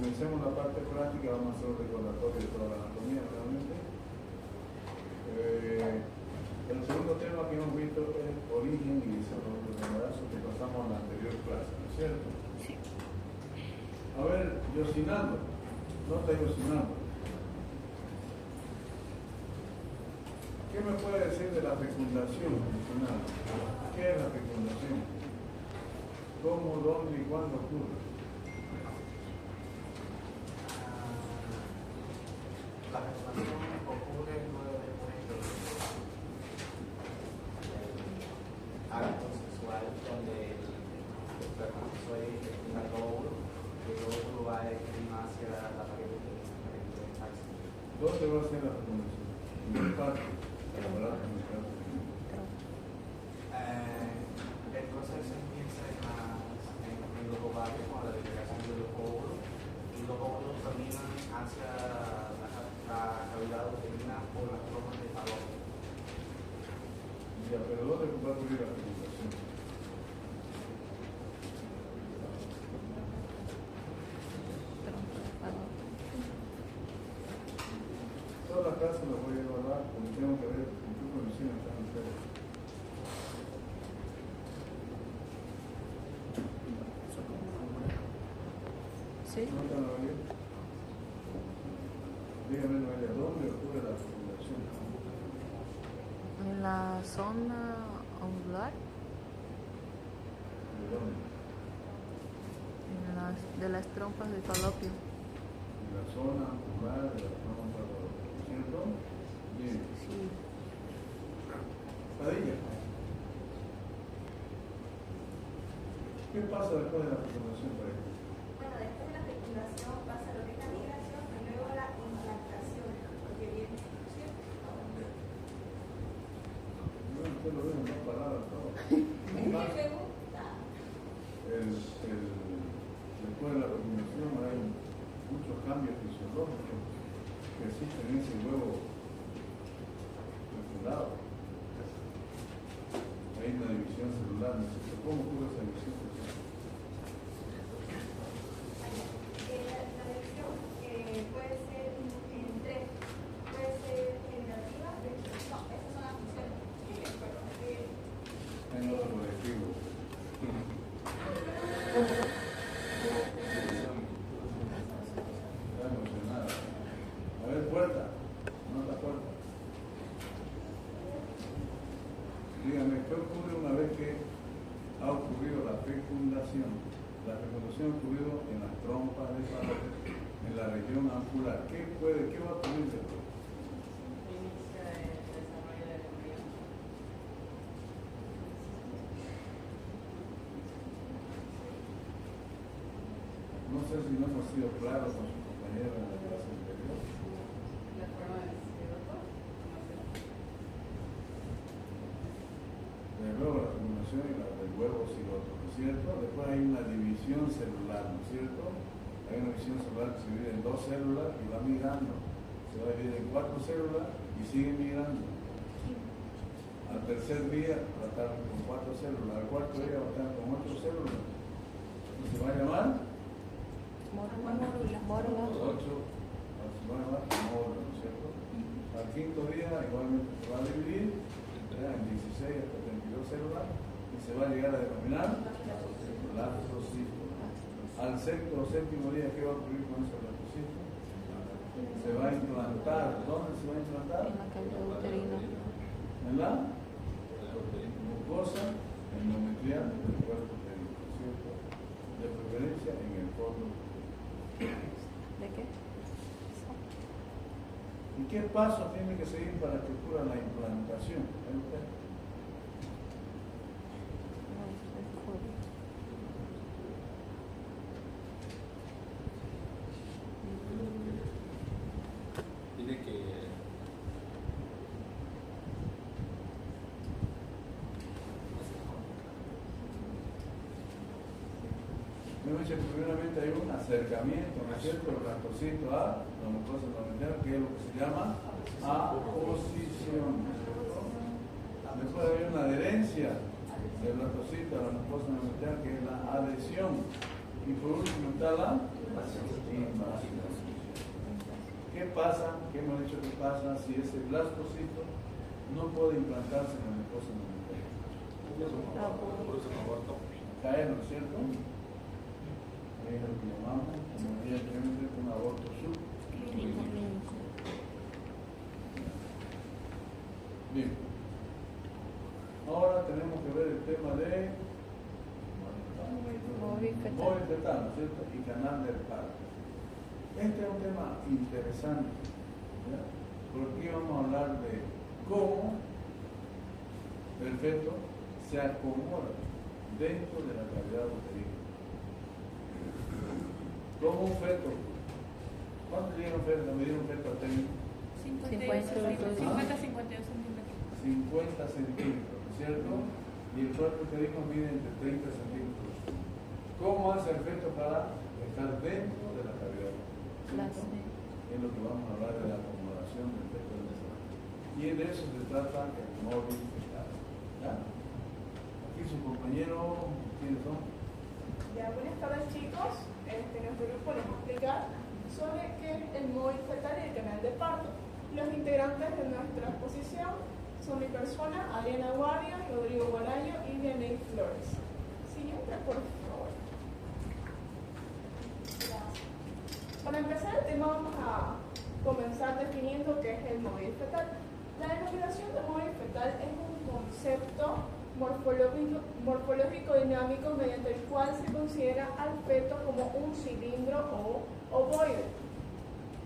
comencemos la parte práctica, vamos a hacer un recordatorio de toda la anatomía realmente. El segundo tema que hemos visto es origen y desarrollo del embarazo, que pasamos a la anterior clase, ¿no es cierto? Sí. A ver, Yosinando, no está Yosinando. ¿Qué me puede decir de la fecundación, Yosinando? ¿Qué es la fecundación? ¿Cómo, dónde y cuándo ocurre? La fecundación ocurre luego de un acto sexual donde el espermatozoide fecunda el óvulo y el óvulo va a derivar hacia la pared del taxi. ¿Dónde va a ser la fecundación? ¿En el parque? El proceso empieza en los ovarios con la liberación de los óvulos y los óvulos caminan hacia la cavidad uterina por las trompas de falopio. Ya, pero ¿dónde va a ocurrir la fecundación? Todas las clases las voy a evaluar como tengo que ver con qué condiciones están ustedes. ¿Sí? ¿No están bien? Dígame, Noelia, ¿dónde ocurre la fecundación? En la zona ovular, ¿De dónde? de las trompas de falopio. En la zona ocular de la trompa, ¿cierto? Bien. Sí. Padilla. ¿Qué pasa después de la fecundación, Padilla? Bueno, después de la fecundación pasa lo que es la migración y luego la implantación, porque viene, ¿cierto? No, usted lo ve en dos palabras todo. ¿Qué pregunta? Después de la fecundación hay muchos cambios fisiológicos que existen en ese huevo fecundado. Hay una división celular, ¿no es cierto? ¿Cómo ocurre esa división celular? La elección puede ser en tres, puede ser generativa, no, esas son las funciones. En otro colectivo. Está emocionada. A ver, puerta. No está puerta. Dígame, ¿qué ocurre una vez que ha ocurrido la fecundación? La fecundación ha ocurrido en las trompas de falopio, en la región auricular. ¿Qué va a ocurrir después? Inicia el desarrollo del embrión. No sé si no hemos sido claros con sus compañeros en la clase anterior. La forma del cigoto, no sé. Luego la fecundación y la del huevo cigoto, ¿no es cierto? Después hay una división celular, ¿no es cierto? Hay una división celular que se divide en dos células y va migrando. Se va a dividir en cuatro células y sigue migrando. Al tercer día va a estar con cuatro células, al cuarto día va a estar con ocho células. ¿Cómo se va a llamar? Mórula. Ocho, se va a llamar módulo, ¿no es cierto? Al quinto día igualmente se va a dividir en 16 hasta 32 células y se va a llegar a denominar lactocito. Al sexto o séptimo día, ¿qué va a ocurrir con ese lactocito? Se va a implantar. ¿Dónde se va a implantar? En la cavidad uterina. En la mucosa endometrial del cuerpo uterino, ¿cierto? De preferencia en el fondo. ¿De qué? ¿Y qué pasos tiene que seguir para que ocurra la implantación? ¿Ve usted? Tiene que Primeramente hay un acercamiento, ¿no es cierto?, del lactocito a la mucosa endometrial, que es lo que se llama aposición. Después hay una adherencia del lactocito a la mucosa endometrial, que es la adhesión. Y por último está la invasión. ¿Qué pasa? ¿Qué hemos dicho que pasa si ese blastocito no puede implantarse en la mucosa endovenosa? Por eso no aborto. Cae, ¿no es cierto? Es lo que llamamos, como decía anteriormente, un aborto subclínico. Bien. Ahora tenemos que ver el tema de Móvil fetal. móvil fetal, ¿no es cierto? Y canal del parto. Este es un tema interesante, ¿ya? Porque aquí vamos a hablar de cómo el feto se acomoda dentro de la cavidad uterina. Como un feto. ¿Cuánto llega un feto? ¿Me dieron un feto técnico? 50 centímetros. 50 centímetros, ¿no es cierto? Y el cuerpo uterino mide entre 30 centímetros. ¿Cómo hace el feto para estar dentro de la cavidad? Claro. Es lo que vamos a hablar de la acomodación del feto en desarrollo. Y de eso se trata el móvil fetal. ¿Ya? Aquí sus compañeros, ¿quiénes son? Ya, buenas tardes chicos. Nuestro grupo les va a explicar sobre qué es el móvil fetal y el canal de parto. Los integrantes de nuestra exposición son mi persona, Ariana Guardia, Rodrigo Guarayo y Vianey Flores. Siguiente, por favor. Gracias. Para empezar el tema vamos a comenzar definiendo qué es el móvil fetal. La denominación de móvil fetal es un concepto morfológico dinámico mediante el cual se considera al feto como un cilindro o ovoide,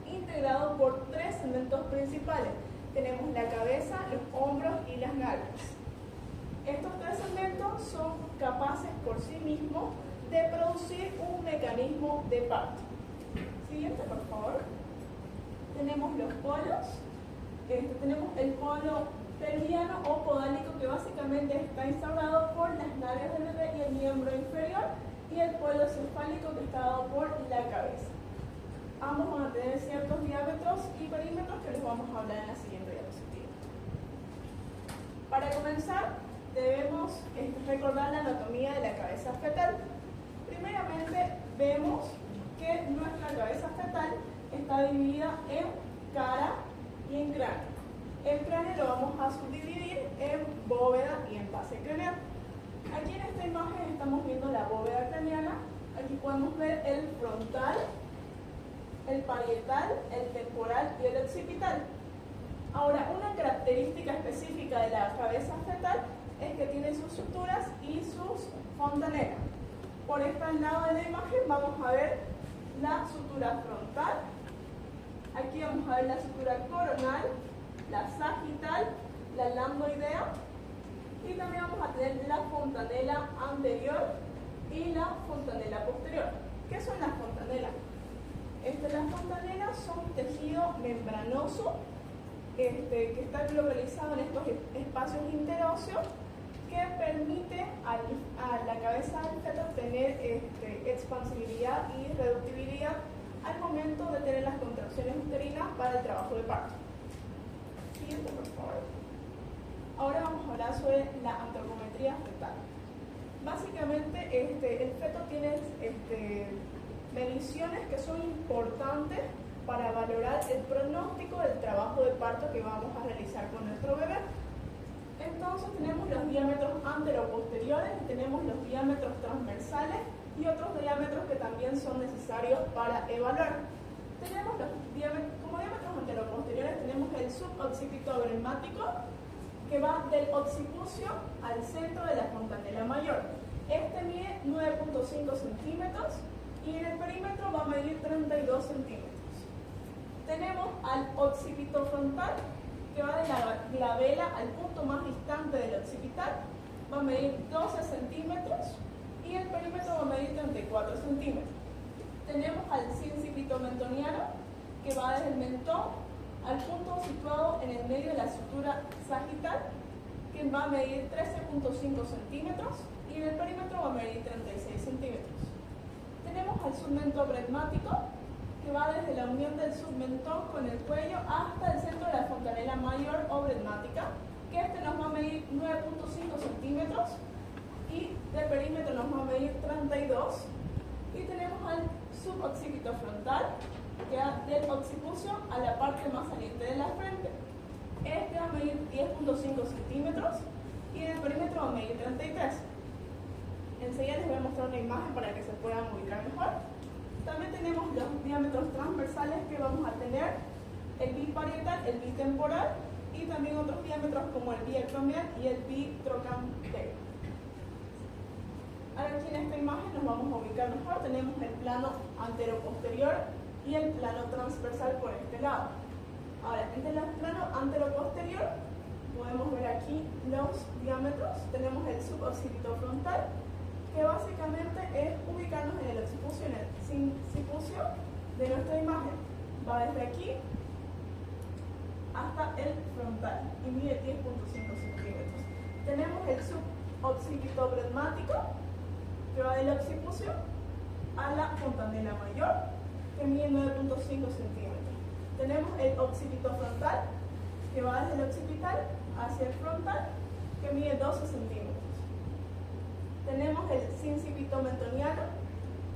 integrado por tres segmentos principales. Tenemos la cabeza, los hombros y las nalgas. Estos tres segmentos son capaces por sí mismos de producir un mecanismo de parto. Siguiente, por favor. Tenemos los polos. Tenemos el polo pelviano o podálico, que básicamente está instaurado por las nalgas del bebé y el miembro inferior, y el polo cefálico, que está dado por la cabeza. Ambos van a tener ciertos diámetros y perímetros que les vamos a hablar en la siguiente diapositiva. Para comenzar, debemos recordar la anatomía de la cabeza fetal. Primeramente, vemos que nuestra cabeza fetal está dividida en cara y en cráneo. El cráneo lo vamos a subdividir en bóveda y en base craneal. Aquí en esta imagen estamos viendo la bóveda craneana. Aquí podemos ver el frontal, el parietal, el temporal y el occipital. Ahora, una característica específica de la cabeza fetal es que tiene sus suturas y sus fontanelas. Por este lado de la imagen vamos a ver la sutura frontal. Aquí vamos a ver la sutura coronal, la sagital, la lambdoidea, y también vamos a tener la fontanela anterior y la fontanela posterior. ¿Qué son las fontanelas? Las fontanelas son un tejido membranoso que está localizado en estos espacios interóseos, que permite a la cabeza del feto tener expansibilidad y reductibilidad al momento de tener las contracciones uterinas para el trabajo de parto. Siguiente, por favor. Ahora vamos a hablar sobre la antropometría fetal. Básicamente, el feto tiene mediciones que son importantes para valorar el pronóstico del trabajo de parto que vamos a realizar con nuestro bebé. Entonces tenemos los diámetros anteroposteriores, tenemos los diámetros transversales y otros diámetros que también son necesarios para evaluar. Tenemos como diámetros anteroposteriores tenemos el suboccipito brenmático, que va del occipucio al centro de la fontanela mayor. Este mide 9.5 centímetros y en el perímetro va a medir 32 centímetros. Tenemos al occipito frontal, que va de la glabela al punto más distante del occipital, va a medir 12 centímetros y el perímetro va a medir 34 centímetros. Tenemos al sincipito mentoniano, que va desde el mentón al punto situado en el medio de la sutura sagital, que va a medir 13.5 centímetros y en el perímetro va a medir 36 centímetros. Tenemos al submentón brenmático, que va desde la unión del submentón con el cuello hasta el centro de la fontanela mayor o brenmática, que nos va a medir 9.5 centímetros y de perímetro nos va a medir 32. Y tenemos al suboccipito frontal, que va del occipucio a la parte más saliente de la frente. Este va a medir 10.5 centímetros y en el perímetro va a medir 33. Enseguida les voy a mostrar una imagen para que se puedan ubicar mejor. También tenemos los diámetros transversales que vamos a tener, el biparietal, el bitemporal y también otros diámetros como el biacromial y el bitrocantérico. Ahora aquí en esta imagen nos vamos a ubicar mejor. Tenemos el plano antero-posterior y el plano transversal por este lado. Ahora, entre el plano antero-posterior podemos ver aquí los diámetros. Tenemos el suboccipito frontal, que básicamente es ubicarnos en el occipucio, en el sincipucio de nuestra imagen. Va desde aquí hasta el frontal y mide 10.5 centímetros. Tenemos el suboccipito bredmático, que va del occipucio a la fontanela mayor, que mide 9.5 centímetros. Tenemos el occipito frontal, que va desde el occipital hacia el frontal, que mide 12 centímetros. Tenemos el sincipito mentoniano,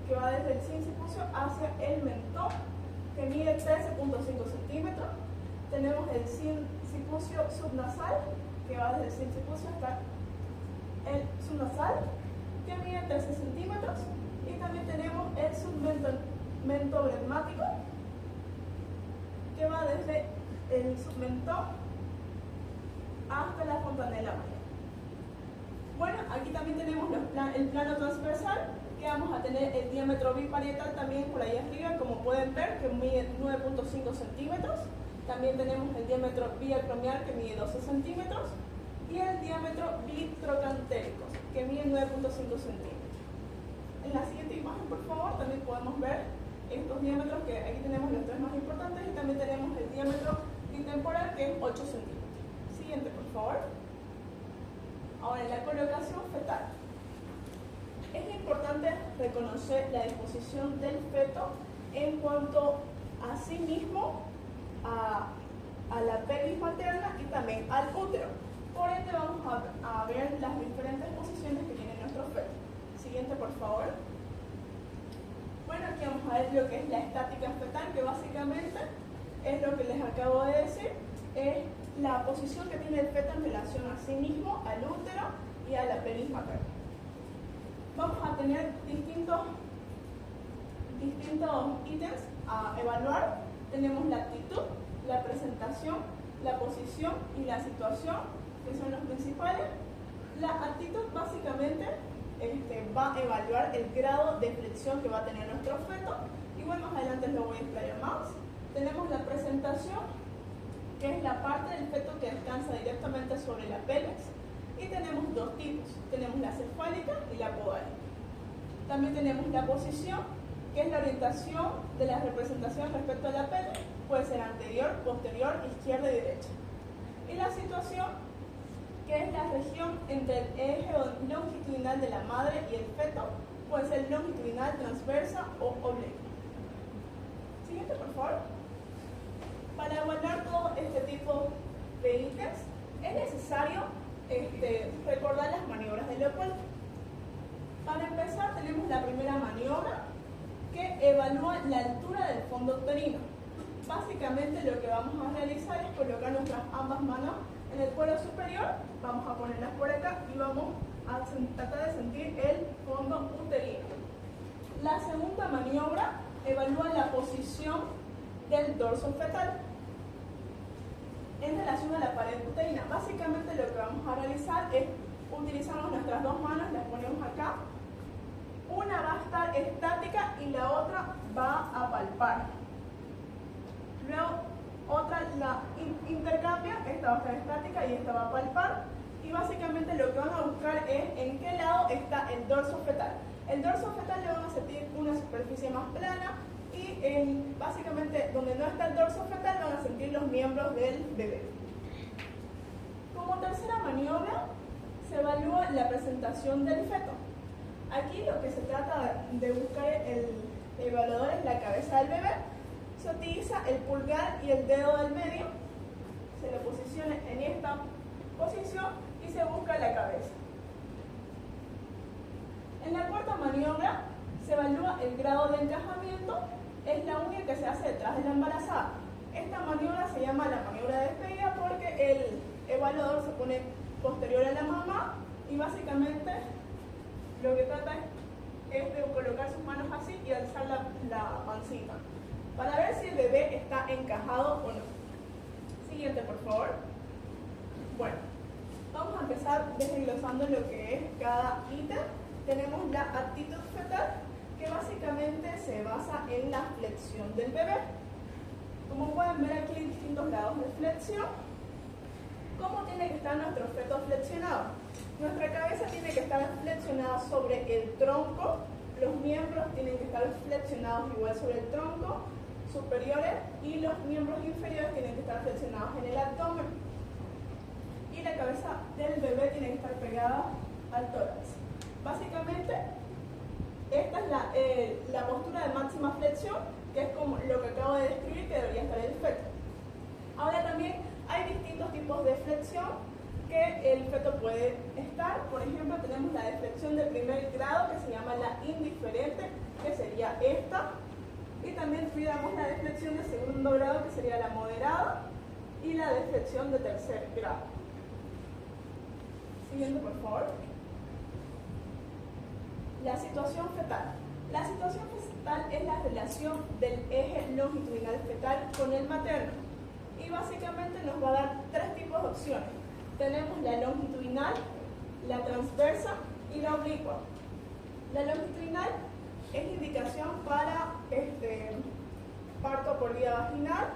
que va desde el sincipucio hacia el mentón, que mide 13.5 centímetros. Tenemos el sincipucio subnasal, que va desde el sincipucio hasta el subnasal, que mide 13 centímetros. Y también tenemos el submentobredmático, que va desde el submentón hasta la fontanela mayor. Bueno, aquí también tenemos el plano transversal, que vamos a tener el diámetro biparietal también por ahí arriba, como pueden ver, que mide 9.5 centímetros. También tenemos el diámetro biacromial, que mide 12 centímetros. Y el diámetro bitrocantérico, que mide 9.5 centímetros. En la siguiente imagen, por favor, también podemos ver estos diámetros, que aquí tenemos los tres más importantes, y también tenemos el diámetro bitemporal, que es 8 centímetros. Siguiente, por favor. Ahora, en la colocación fetal. Es importante reconocer la disposición del feto en cuanto a sí mismo, a la pelvis materna y también al útero. Por ende, vamos a ver las diferentes posiciones que tiene nuestro feto. Siguiente, por favor. Bueno, aquí vamos a ver lo que es la estática fetal, que básicamente es lo que les acabo de decir, es la posición que tiene el feto en relación a sí mismo, al útero y a la pelvis materna. Vamos a tener distintos ítems a evaluar. Tenemos la actitud, la presentación, la posición y la situación, que son los principales. La actitud básicamente va a evaluar el grado de flexión que va a tener nuestro feto. Igual más adelante lo voy a explayar más. Tenemos la presentación, que es la parte del feto que descansa directamente sobre la pelvis. Y tenemos dos tipos. Tenemos la cefálica y la podálica. También tenemos la posición, que es la orientación de la representación respecto a la pelvis. Puede ser anterior, posterior, izquierda y derecha. Y la situación, que es la región entre el eje longitudinal de la madre y el feto. Puede ser longitudinal, transversa o oblicua. Siguiente, por favor. Para evaluar todo este tipo de ítems, es necesario recordar las maniobras de Leopold. Para empezar, tenemos la primera maniobra, que evalúa la altura del fondo uterino. Básicamente lo que vamos a realizar es colocar nuestras ambas manos en el cuero superior, vamos a ponerlas por acá y vamos a tratar de sentir el fondo uterino. La segunda maniobra evalúa la posición del dorso fetal en relación a la pared uterina. Básicamente lo que vamos a realizar es utilizamos nuestras dos manos, las ponemos acá. Una va a estar estática y la otra va a palpar. Luego otra la intercambia, esta va a estar estática y esta va a palpar. Y básicamente lo que van a buscar es en qué lado está el dorso fetal. El dorso fetal le van a sentir una superficie más plana y básicamente donde no está el dorso fetal van a sentir los miembros del bebé. Como tercera maniobra se evalúa la presentación del feto. Aquí lo que se trata de buscar el evaluador es la cabeza del bebé. Se utiliza el pulgar y el dedo del medio, se le posiciona en esta posición y se busca la cabeza. En la cuarta maniobra Se evalúa el grado de encajamiento, es la única que se hace detrás de la embarazada. Esta maniobra se llama la maniobra de despedida porque el evaluador se pone posterior a la mamá y básicamente lo que trata es de colocar sus manos así y alzar la pancita para ver si el bebé está encajado o no. Siguiente, por favor. Bueno, vamos a empezar desglosando lo que es cada ítem. Tenemos la actitud fetal, que básicamente se basa en la flexión del bebé. Como pueden ver aquí hay distintos grados de flexión. ¿Cómo tiene que estar nuestro feto flexionado? Nuestra cabeza tiene que estar flexionada sobre el tronco, los miembros tienen que estar flexionados igual sobre el tronco, superiores, y los miembros inferiores tienen que estar flexionados en el abdomen. Y la cabeza del bebé tiene que estar pegada al tórax. Básicamente, esta es la postura de máxima flexión, que es como lo que acabo de describir que debería estar el feto. Ahora también hay distintos tipos de flexión que el feto puede estar. Por ejemplo, tenemos la flexión de primer grado, que se llama la indiferente, que sería esta. Y también tuviéramos la flexión de segundo grado, que sería la moderada, y la flexión de tercer grado. Siguiente, por favor. La situación fetal. La situación fetal es la relación del eje longitudinal fetal con el materno. Y básicamente nos va a dar tres tipos de opciones. Tenemos la longitudinal, la transversa y la oblicua. La longitudinal es indicación para parto por vía vaginal,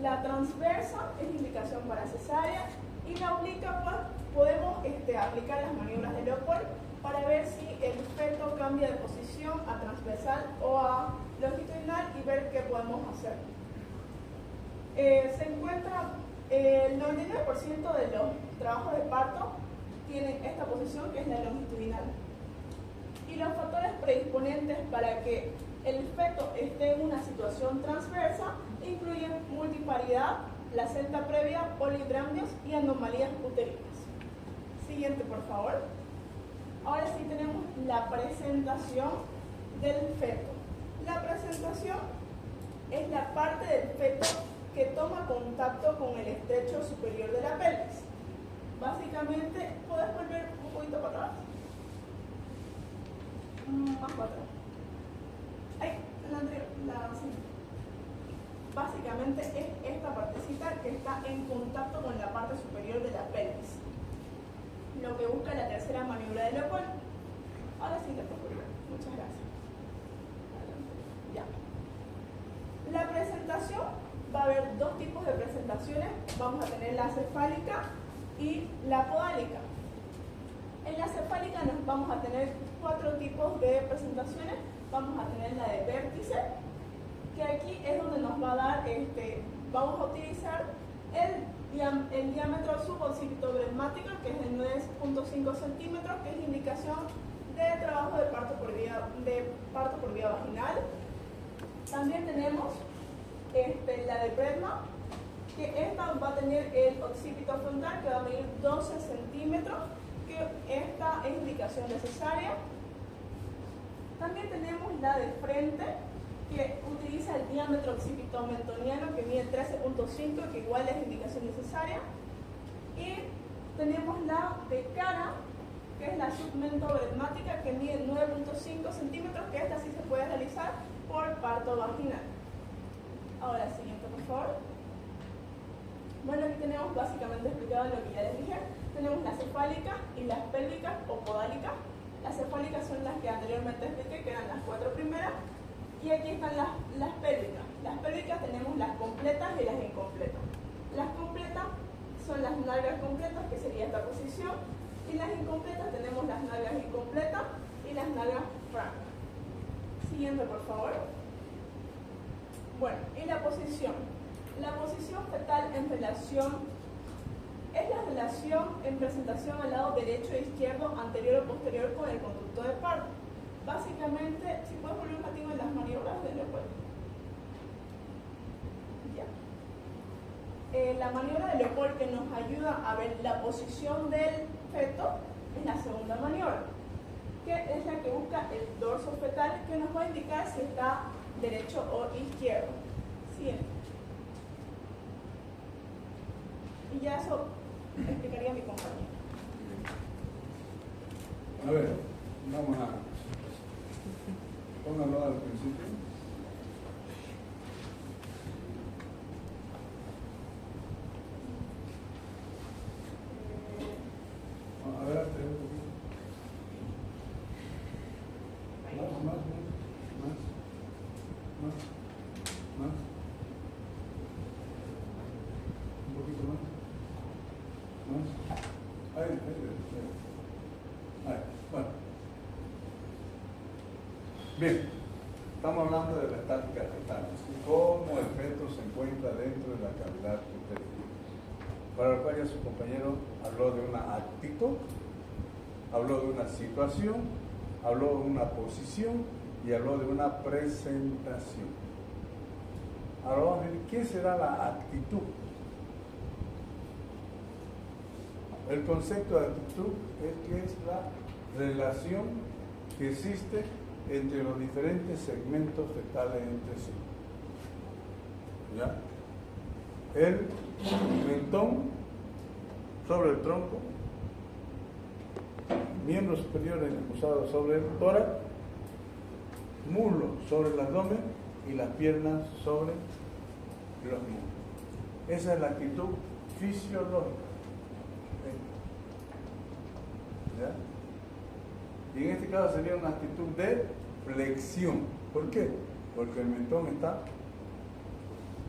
la transversa es indicación para cesárea y la oblicua pues, podemos aplicar las maniobras de Leopold para ver si el feto cambia de posición a transversal o a longitudinal y ver qué podemos hacer. Se encuentra el 99% de los trabajos de parto tienen esta posición, que es la longitudinal. Y los factores predisponentes para que el feto esté en una situación transversa incluyen multiparidad, placenta previa, polidramnios y anomalías uterinas. Siguiente, por favor. Ahora sí tenemos la presentación del feto. La presentación es la parte del feto que toma contacto con el estrecho superior de la pelvis. Básicamente, ¿puedes volver un poquito para atrás? Más para atrás. Ahí, la anterior, sí. Básicamente es esta partecita que está en contacto con la parte superior de la pelvis. Lo que busca la tercera maniobra de Leopold. Ahora sí te puedo ver. Muchas gracias. Ya. La presentación, va a haber dos tipos de presentaciones. Vamos a tener la cefálica y la podálica. En la cefálica nos vamos a tener cuatro tipos de presentaciones. Vamos a tener la de vértice, que aquí es donde nos va a dar, vamos a utilizar el diámetro suboccipitogresmático, que es de 9.5 centímetros, que es indicación de trabajo de parto por vía vaginal. También tenemos la de Bredma, que esta va a tener el occipito frontal, que va a medir 12 centímetros, que esta es indicación de cesárea. También tenemos la de frente, que utiliza el diámetro occipito-mentoniano, que mide 13.5, que igual es indicación necesaria. Y tenemos la de cara, que es la submentobresmática, que mide 9.5 centímetros, que esta sí se puede realizar por parto vaginal. Ahora, siguiente, por favor. Bueno, aquí tenemos básicamente explicado lo que ya les dije. Tenemos las cefálicas y las pélvicas o podálicas. Las cefálicas son las que anteriormente expliqué, que eran las cuatro primeras. Y aquí están las pélvicas. Las pélvicas tenemos las completas y las incompletas. Las completas son las nalgas completas, que sería esta posición. Y las incompletas tenemos las nalgas incompletas y las nalgas francas. Siguiente, por favor. Bueno, y la posición. La posición fetal en relación es la relación en presentación al lado derecho e izquierdo, anterior o posterior con el conducto de parto. Básicamente, si puedes volver un ratito en las maniobras de Leopold. Ya. La maniobra de Leopold que nos ayuda a ver la posición del feto es la segunda maniobra, que es la que busca el dorso fetal, que nos va a indicar si está derecho o izquierdo. Siguiente. Y ya eso explicaría mi compañero. A ver, vamos a... Pónganlo al principio. A ver, un poquito. Más. Un poquito más. Ahí. Bueno. Bien, estamos hablando de la estática fetal, cómo el feto se encuentra dentro de la cavidad uterina. Para lo cual ya su compañero habló de una actitud, habló de una situación, habló de una posición y habló de una presentación. Ahora vamos a ver qué será la actitud. El concepto de actitud es que es la relación que existe entre los diferentes segmentos fetales entre sí. ¿Ya? El mentón sobre el tronco, miembros superiores impulsados sobre el tórax, muslos sobre el abdomen y las piernas sobre los muslos. Esa es la actitud fisiológica. ¿Ya? Y en este caso sería una actitud de flexión. ¿Por qué? Porque el mentón está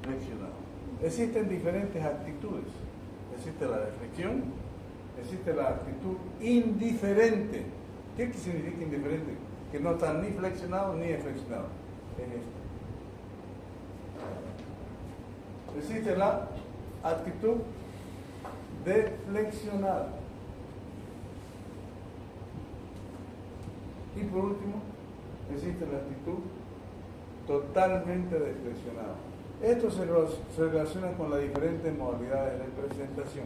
flexionado. Existen diferentes actitudes. Existe la de flexión, existe la actitud indiferente. ¿Qué significa indiferente? Que no está ni flexionado ni flexionado. Es esto. Existe la actitud deflexionada. Y por último, existe la actitud totalmente deflexionada. Esto se relaciona con las diferentes modalidades de presentación.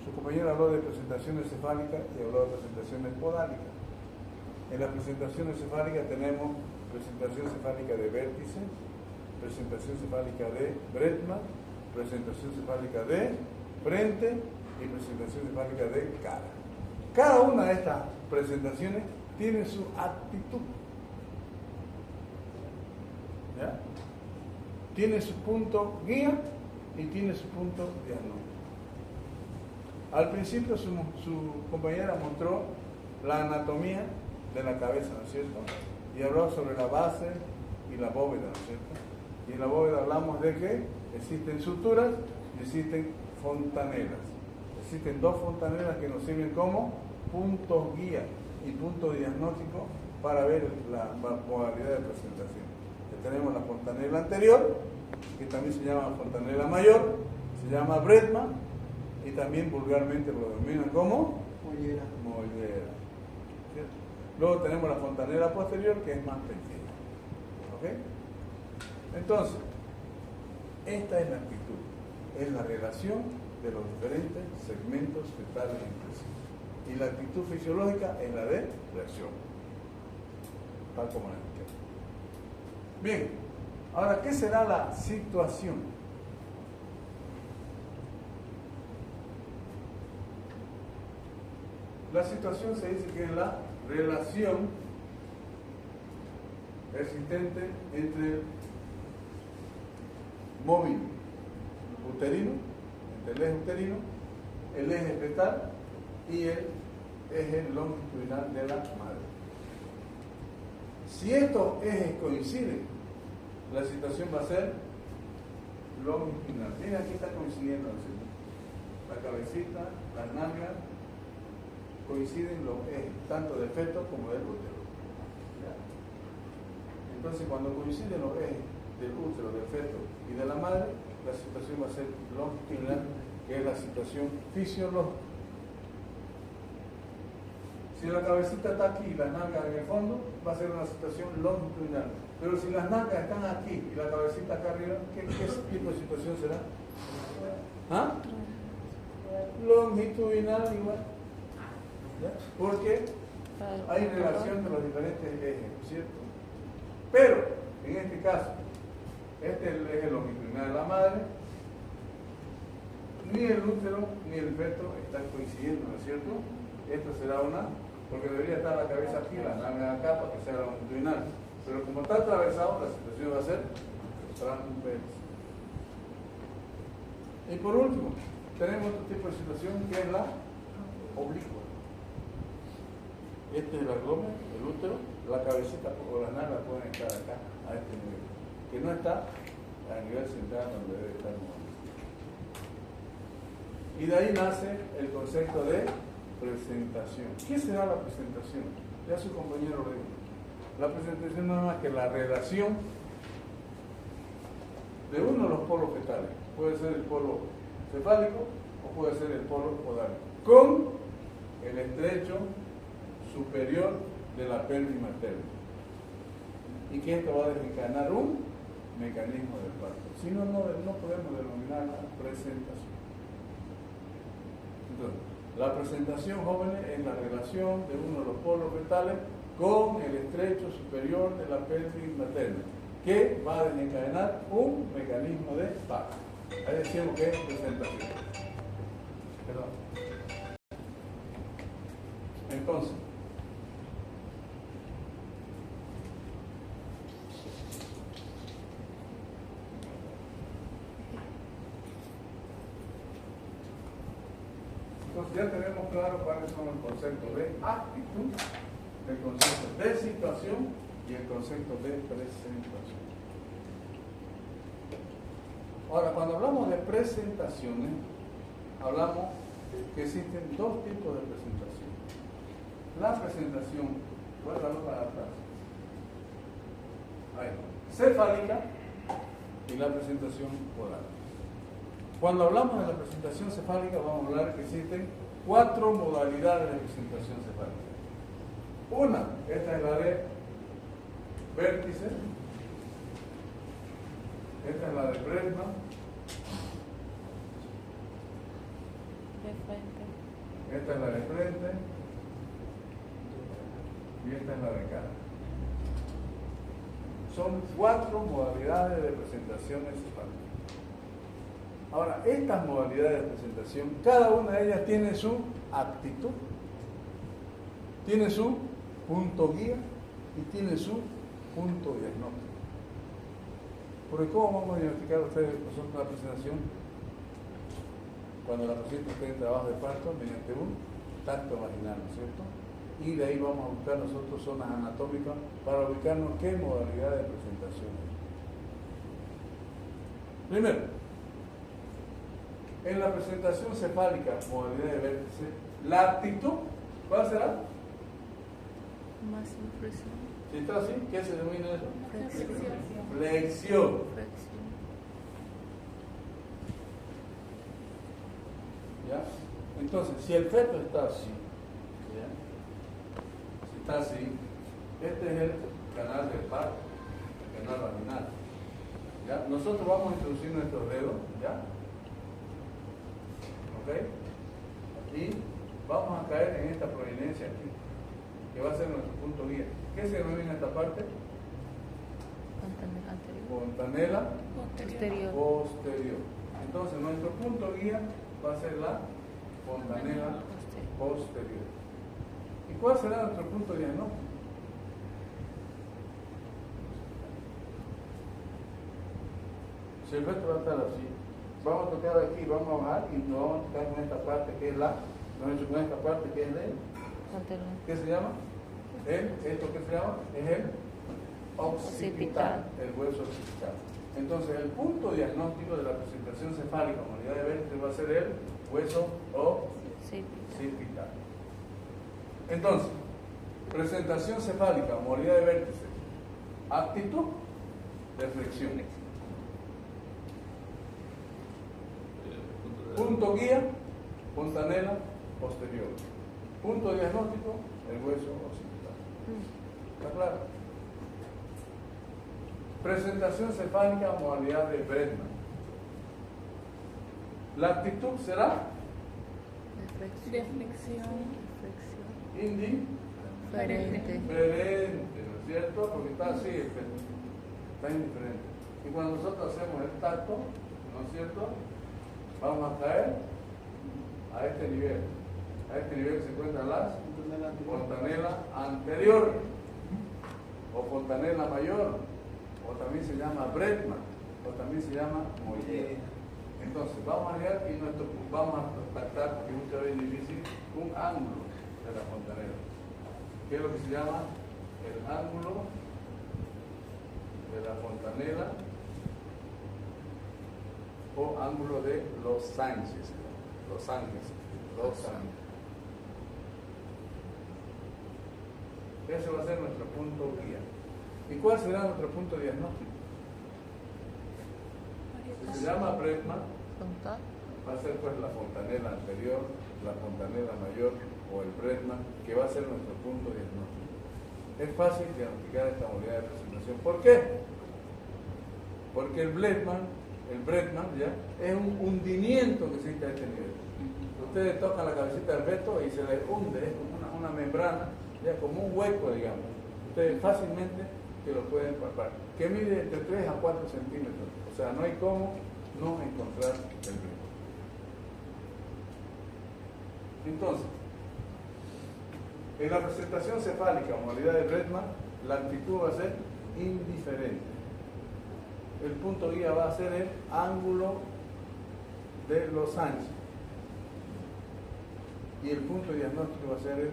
Su compañero habló de presentaciones cefálicas y habló de presentaciones podálicas. En la presentación cefálica tenemos presentación cefálica de vértice, presentación cefálica de Bretman, presentación cefálica de frente y presentación cefálica de cara. Cada una de estas presentaciones tiene su actitud. ¿Ya? Tiene su punto guía y tiene su punto diagnóstico. Al principio su compañera mostró la anatomía de la cabeza, ¿no es cierto? Y habló sobre la base y la bóveda, ¿no es cierto? Y en la bóveda hablamos de que existen suturas y existen fontanelas. Existen dos fontanelas que nos sirven como puntos guía y punto diagnóstico para ver la modalidad de presentación. Tenemos la fontanela anterior, que también se llama fontanela mayor, se llama Bretman y también vulgarmente lo denominan como mollera. ¿Cierto? Luego tenemos la fontanela posterior, que es más pequeña. ¿Ok? Entonces, esta es la actitud, es la relación de los diferentes segmentos fetales entre sí. Y la actitud fisiológica es la de reacción, tal como en el esquema. Bien, ahora, ¿qué será la situación? La situación se dice que es la relación existente entre el móvil uterino, entre el eje uterino, el eje fetal y el eje longitudinal de la madre. Si estos ejes coinciden, la situación va a ser longitudinal. Miren, aquí está coincidiendo la cabecita, las nalgas, coinciden los ejes, tanto del feto como del útero. ¿Ya? Entonces, cuando coinciden los ejes del útero, del feto y de la madre, la situación va a ser longitudinal, que es la situación fisiológica. Si la cabecita está aquí y las nalgas en el fondo, va a ser una situación longitudinal. Pero si las nalgas están aquí y la cabecita acá arriba, ¿qué tipo de situación será? ¿Ah? Longitudinal igual. ¿Ya? Porque hay relación de los diferentes ejes, ¿cierto? Pero, en este caso, este es el eje longitudinal de la madre, ni el útero ni el feto están coincidiendo, ¿no es cierto? Esto será una, porque debería estar la cabeza aquí, la nalga acá, para que sea longitudinal. Pero como está atravesado, la situación va a ser transversa. Y por último, tenemos otro tipo de situación que es la oblicua. Este es el abdomen, el útero, la cabecita o las nalgas pueden estar acá, a este nivel, que no está a nivel central donde debe estar el mundo. Y de ahí nace el concepto de presentación. ¿Qué será la presentación? Ya su compañero lo dijo. La presentación no es más que la relación de uno de los polos fetales. Puede ser el polo cefálico o puede ser el polo odálico, con el estrecho superior de la pelvis materna. Y que esto va a desencadenar un mecanismo del parto. Si no, no podemos denominar la presentación. Entonces, la presentación, jóvenes, es la relación de uno de los polos fetales con el estrecho superior de la pelvis materna, que va a desencadenar un mecanismo de parto. Ahí decimos que es presentación. Perdón. Entonces, ya tenemos claro cuáles son los conceptos de actitud, el concepto de situación y el concepto de presentación. Ahora, cuando hablamos de presentaciones, hablamos que existen dos tipos de presentación. La presentación, ¿cuál es la otra de atrás? Ahí, cefálica y la presentación oral. Cuando hablamos de la presentación cefálica, vamos a hablar que existen 4 modalidades de presentación cefálica. Una, esta es la de vértice, esta es la de Bretman, De frente. esta es la de frente y esta es la de cara. Son 4 modalidades de presentaciones cefálicas. Ahora, estas modalidades de presentación, cada una de ellas tiene su actitud, tiene su punto guía y tiene su punto diagnóstico. Porque ¿cómo vamos a diagnosticar ustedes nosotros la presentación? Cuando la paciente esté en trabajo de parto, mediante un tacto vaginal, ¿no es cierto? Y de ahí vamos a buscar nosotros zonas anatómicas para ubicarnos qué modalidad de presentación es. Primero, en la presentación cefálica, modalidad de vértice, la actitud, ¿cuál será? Más impresión. Si está así, ¿qué se denomina eso? Flexión. Flexión. Flexión. ¿Ya? Entonces, si el feto está así, ¿ya? Si está así, este es el canal del parto, el canal vaginal. ¿Ya? Nosotros vamos a introducir nuestros dedos, ¿ya? ¿Ok? Y vamos a caer en esta prominencia aquí, que va a ser nuestro punto guía. ¿Qué se denomina esta parte? Fontanela anterior. Fontanela Posterior. posterior. Entonces, nuestro punto guía va a ser la fontanela posterior. ¿Y cuál será nuestro punto diagnóstico? Si el feto va a estar así, vamos a tocar aquí, vamos a bajar y nos vamos a tocar con esta parte que es la, con esta parte que es el, Anterior. ¿qué se llama? ¿Esto qué se llama? Es el occipital, el hueso occipital. Entonces, el punto diagnóstico de la presentación cefálica, modalidad de vértice, va a ser el hueso occipital. Entonces, presentación cefálica, modalidad de vértice, actitud de flexión. Punto guía, fontanela posterior. Punto diagnóstico, el hueso occipital. ¿Está claro? Presentación cefálica, modalidad de Bretman. La actitud será De flexión. indiferente, Diferente. ¿no es cierto? Porque está así, está indiferente. Y cuando nosotros hacemos el tacto, ¿no es cierto? Vamos a caer a este nivel. A este nivel se encuentran las fontanela anterior o fontanela mayor, o también se llama Bretman, o también se llama Moller. Entonces vamos a llegar y vamos a tactar, porque muchas veces es difícil, un ángulo de la fontanela. ¿Qué es lo que se llama? El ángulo de la fontanela o ángulo de Los Ángeles. Los Ángeles. Ese va a ser nuestro punto guía. ¿Y cuál será nuestro punto diagnóstico? Si se llama Bretman, Frontal. va a ser pues la fontanela anterior, la fontanela mayor o el Bretman, que va a ser nuestro punto diagnóstico. Es fácil diagnosticar esta modalidad de presentación. ¿Por qué? Porque el Bretman ya es un hundimiento que existe a este nivel. Ustedes tocan la cabecita del feto y se le hunde, es como una membrana, ya como un hueco, digamos. Ustedes fácilmente que lo pueden palpar, que mide entre 3 a 4 centímetros. O sea, no hay cómo no encontrar el Bretman. Entonces, en la presentación cefálica, modalidad de Bretman, la actitud va a ser indiferente. El punto guía va a ser el ángulo de Los Ángeles. Y el punto diagnóstico va a ser el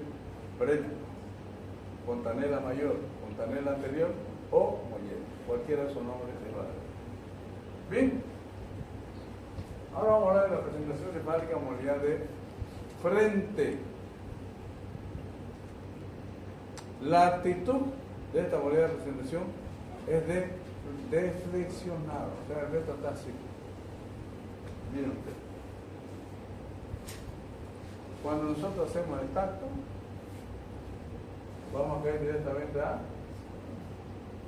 Bretman, fontanela mayor, fontanela anterior o Moller. Cualquiera de esos nombres se va a dar. Bien. Ahora vamos a hablar de la presentación cefálica, modalidad de frente. La actitud de esta modalidad de presentación es de flexionado, o sea, el reto está así. Miren ustedes. Cuando nosotros hacemos el tacto, vamos a caer directamente a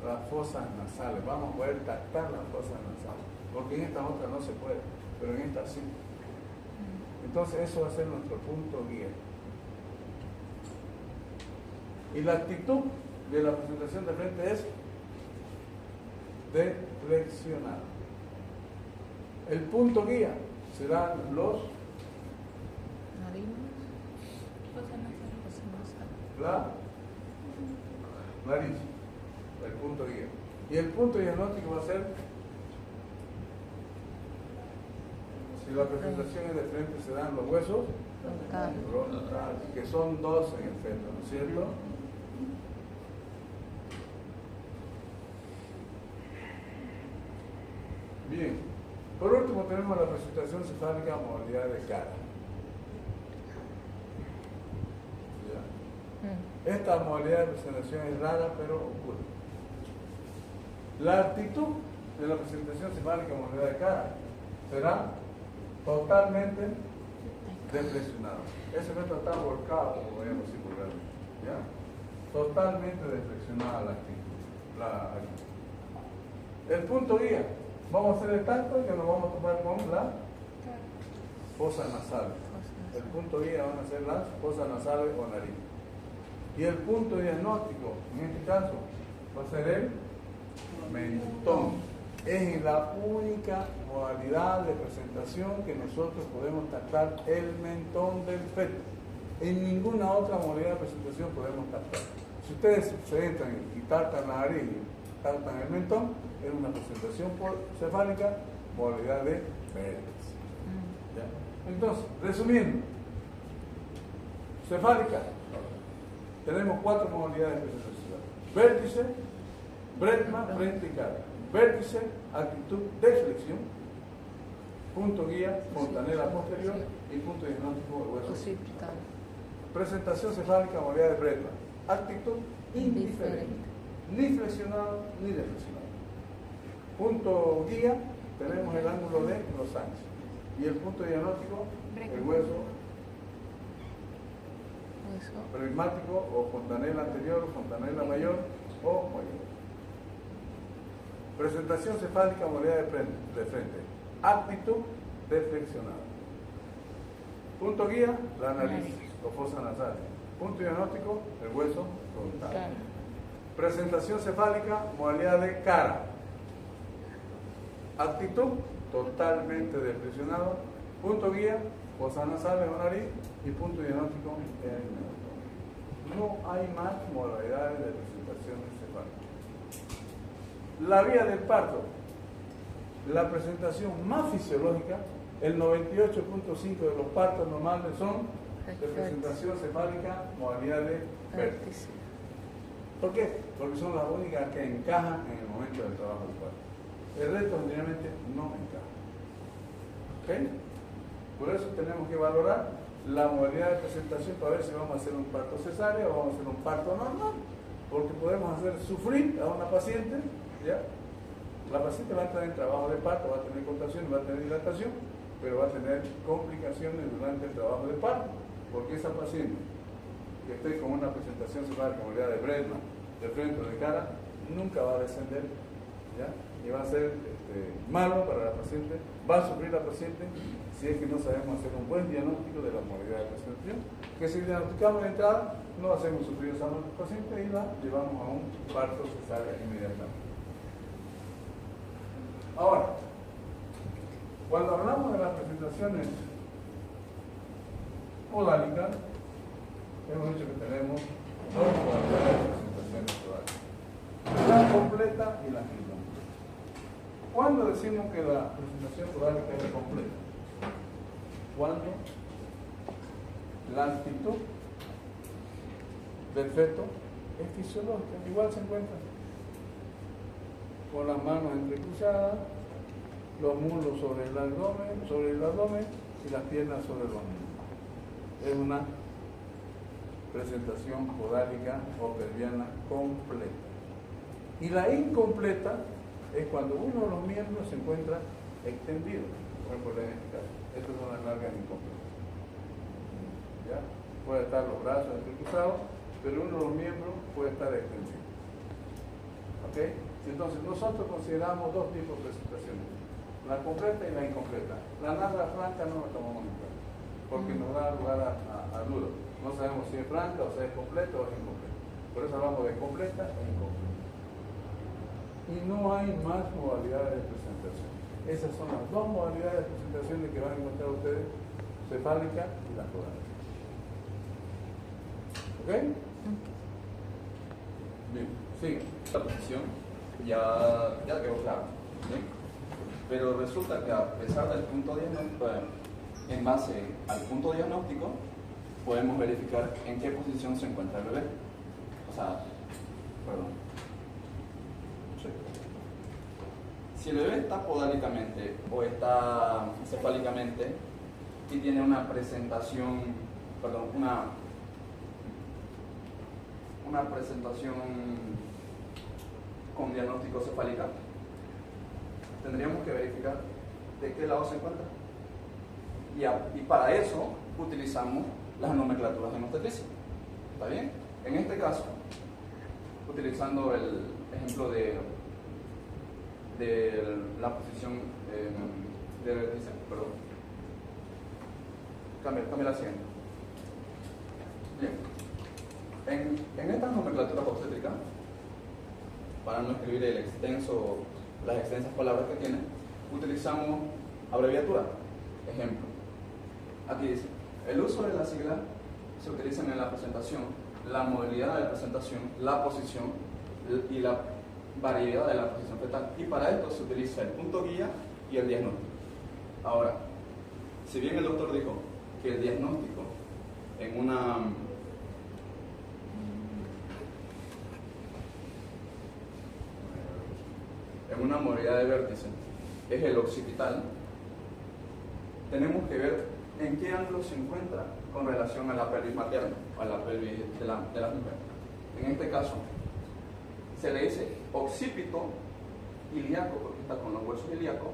las fosas nasales. Vamos a poder tactar las fosas nasales, porque en esta otra no se puede, pero en esta sí. Entonces eso va a ser nuestro punto guía. Y la actitud de la presentación de frente es de flexionado. El punto guía serán los Narinas. la nariz, el punto guía. Y el punto diagnóstico va a ser, si la presentación es de frente, serán los huesos frontales, que son 2 en el feto, ¿no es cierto? Bien, por último tenemos la presentación cefálica modalidad de cara. ¿Ya? Esta modalidad de presentación es rara, pero ocurre. La actitud de la presentación cefálica modalidad de cara será totalmente deflexionado. Ese feto está volcado, como veíamos así vulgarmente. ¿Ya? Totalmente deflexionada la actitud. El punto guía. Vamos a hacer el tacto y que nos vamos a tomar con la fosa nasal. El punto guía van a ser las fosas nasales o nariz. Y el punto diagnóstico, en este caso, va a ser el mentón. Es la única modalidad de presentación que nosotros podemos tactar el mentón del feto. En ninguna otra modalidad de presentación podemos tactar. Si ustedes se entran y tactan la nariz y tactan el mentón, es una presentación cefálica, modalidad de vértice. ¿Ya? Entonces, resumiendo, cefálica, tenemos 4 modalidades de presentación: vértice, Bretman, frente y cara. Vértice, actitud de flexión, punto guía, fontanela posterior y punto diagnóstico hueso. Occipital. Presentación cefálica, modalidad de Bretman. Actitud indiferente, ni flexionado ni deflexionado. Punto guía, tenemos el ángulo de Los Ángeles. Y el punto diagnóstico, el hueso pragmático o fontanela anterior, fontanela mayor o mayor. Presentación cefálica, modalidad de frente. Actitud deflexionada. Punto guía, la nariz o fosa nasal. Punto diagnóstico, el hueso frontal. Presentación cefálica, modalidad de cara. Actitud, totalmente depresionado. Punto guía, fosas nasales o nariz, y punto diagnóstico en el neurocomio. No hay más modalidades de presentación cefálica. La vía del parto, la presentación más fisiológica, el 98.5 de los partos normales son de presentación cefálica, modalidad de vértice. ¿Por qué? Porque son las únicas que encajan en el momento del trabajo del parto. El resto generalmente no encaja. ¿Ok? Por eso tenemos que valorar la modalidad de presentación para ver si vamos a hacer un parto cesáreo o vamos a hacer un parto normal. Porque podemos hacer sufrir a una paciente, ¿ya? La paciente va a entrar en trabajo de parto, va a tener contracción, va a tener dilatación, pero va a tener complicaciones durante el trabajo de parto. Porque esa paciente que esté con una presentación cefálica, modalidad de Bredman, de frente o de cara, nunca va a descender, ¿ya? Y va a ser malo para la paciente, va a sufrir la paciente si es que no sabemos hacer un buen diagnóstico de la modalidad de presentación, que si diagnosticamos de entrada, no hacemos sufrir a la paciente y la llevamos a un parto cesáreo inmediatamente. Ahora, cuando hablamos de las presentaciones podálicas, hemos dicho que tenemos dos modalidades de presentaciones podálicas: la completa y la incompleta. ¿Cuándo decimos que la presentación podálica es completa? Cuando la actitud del feto es fisiológica, igual se encuentra con las manos entrecruzadas, los muslos sobre el abdomen y las piernas sobre los muslos. Es una presentación podálica o pelviana completa. Y la incompleta es cuando uno de los miembros se encuentra extendido. Por ejemplo, en este caso, esto es una nalga incompleta. ¿Ya? Puede estar los brazos entrecruzados, pero uno de los miembros puede estar extendido. ¿Ok? Entonces, nosotros consideramos dos tipos de presentaciones: la completa y la incompleta. La nalga franca no la tomamos en cuenta, porque nos da lugar a dudas. No sabemos si es franca o si es completa o es incompleta. Por eso hablamos de completa e incompleta. Y no hay más modalidades de presentación. Esas son las dos modalidades de presentación que van a encontrar ustedes: cefálica y la podálica. ¿Ok? Bien, sigue. La posición ya quedó claro, ¿sí? Pero resulta que a pesar del punto diagnóstico, en base al punto diagnóstico, podemos verificar en qué posición se encuentra el bebé. O sea, perdón. Si el bebé está podálicamente o está cefálicamente y tiene una presentación, una presentación con diagnóstico cefálica, tendríamos que verificar de qué lado se encuentra. Y para eso utilizamos las nomenclaturas de obstetricia. ¿Está bien? En este caso, utilizando el ejemplo de la posición de vértice, perdón. Cambia la siguiente. Bien. En estas nomenclaturas obstétricas, para no escribir las extensas palabras que tiene, utilizamos abreviaturas. Ejemplo. Aquí dice: el uso de la sigla se utilizan en la presentación, la modalidad de la presentación, la posición y la variedad de la posición fetal. Y para esto se utiliza el punto guía y el diagnóstico. Ahora, si bien el doctor dijo que el diagnóstico en una modalidad de vértice es el occipital, tenemos que ver en qué ángulo se encuentra con relación a la pelvis materna o a la pelvis de la mujer. En este caso, se le dice occipito ilíaco porque está con los huesos ilíacos,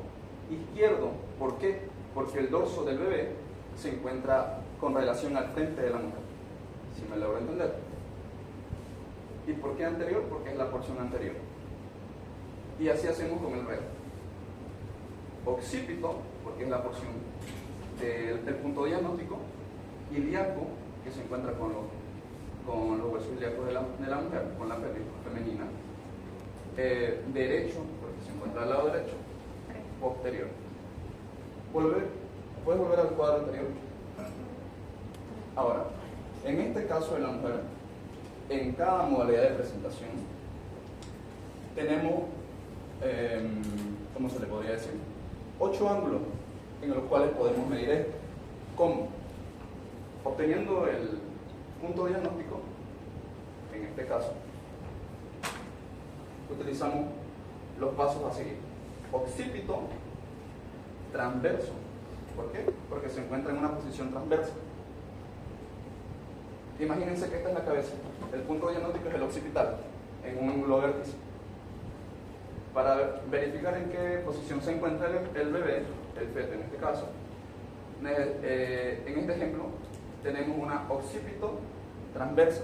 izquierdo. ¿Por qué? Porque el dorso del bebé se encuentra con relación al frente de la mujer, si me logro entender. ¿Y por qué anterior? Porque es la porción anterior. Y así hacemos con el resto. Occipito, porque es la porción del punto diagnóstico, ilíaco, que se encuentra con los con los huesos ilíacos de la mujer, con la pelvis femenina. Derecho, porque se encuentra al lado derecho, posterior. ¿Puedes volver al cuadro anterior? Ahora, en este caso de la mujer, en cada modalidad de presentación, tenemos, ¿cómo se le podría decir? 8 ángulos en los cuales podemos medir esto. ¿Cómo? Obteniendo el punto diagnóstico, en este caso, utilizamos los pasos a seguir. Occipito, transverso. ¿Por qué? Porque se encuentra en una posición transversa. Imagínense que esta es la cabeza. El punto diagnóstico es el occipital, en un ángulo vértice. Para verificar en qué posición se encuentra el bebé, el feto en este caso, en este ejemplo tenemos una occipito transversa.